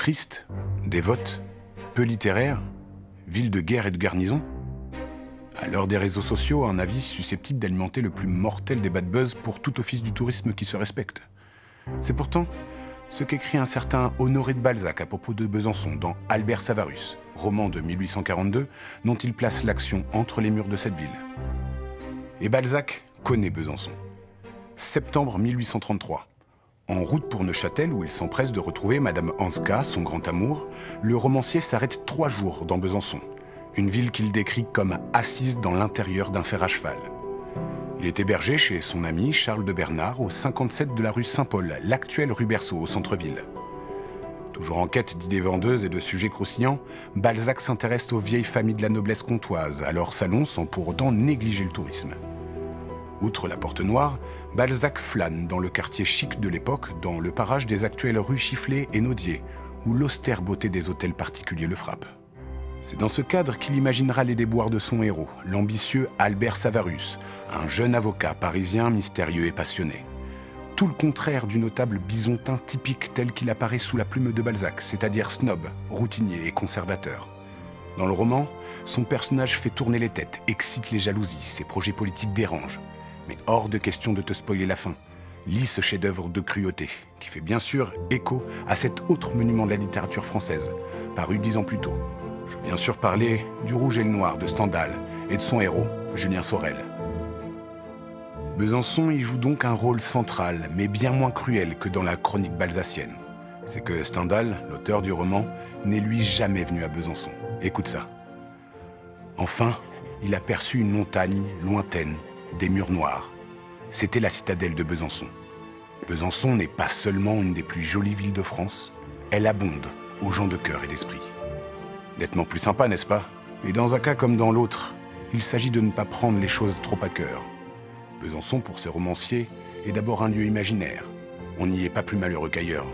triste, dévote, peu littéraire, ville de guerre et de garnison. À l'heure des réseaux sociaux, un avis susceptible d'alimenter le plus mortel des bad buzz pour tout office du tourisme qui se respecte. C'est pourtant ce qu'écrit un certain Honoré de Balzac à propos de Besançon dans Albert Savarus, roman de 1842, dont il place l'action entre les murs de cette ville. Et Balzac connaît Besançon. Septembre 1833. En route pour Neuchâtel, où il s'empresse de retrouver Madame Hanska, son grand amour, le romancier s'arrête 3 jours dans Besançon, une ville qu'il décrit comme assise dans l'intérieur d'un fer à cheval. Il est hébergé chez son ami Charles de Bernard au 57 de la rue Saint-Paul, l'actuelle rue Berceau au centre-ville. Toujours en quête d'idées vendeuses et de sujets croustillants, Balzac s'intéresse aux vieilles familles de la noblesse comtoise, à leur salon sans pour autant négliger le tourisme. Outre la Porte Noire, Balzac flâne dans le quartier chic de l'époque, dans le parage des actuelles rues Chiflet et Naudier, où l'austère beauté des hôtels particuliers le frappe. C'est dans ce cadre qu'il imaginera les déboires de son héros, l'ambitieux Albert Savarus, un jeune avocat parisien mystérieux et passionné. Tout le contraire du notable bisontin typique tel qu'il apparaît sous la plume de Balzac, c'est-à-dire snob, routinier et conservateur. Dans le roman, son personnage fait tourner les têtes, excite les jalousies, ses projets politiques dérangent. Mais hors de question de te spoiler la fin. Lis ce chef-d'œuvre de cruauté, qui fait bien sûr écho à cet autre monument de la littérature française, paru 10 ans plus tôt. Je veux bien sûr parler du Rouge et le Noir de Stendhal et de son héros, Julien Sorel. Besançon y joue donc un rôle central, mais bien moins cruel que dans la chronique balsacienne. C'est que Stendhal, l'auteur du roman, n'est lui jamais venu à Besançon. Écoute ça. Enfin, il aperçut une montagne lointaine, des murs noirs. C'était la citadelle de Besançon. Besançon n'est pas seulement une des plus jolies villes de France, elle abonde aux gens de cœur et d'esprit. Nettement plus sympa, n'est-ce pas? Et dans un cas comme dans l'autre, il s'agit de ne pas prendre les choses trop à cœur. Besançon, pour ces romanciers, est d'abord un lieu imaginaire. On n'y est pas plus malheureux qu'ailleurs.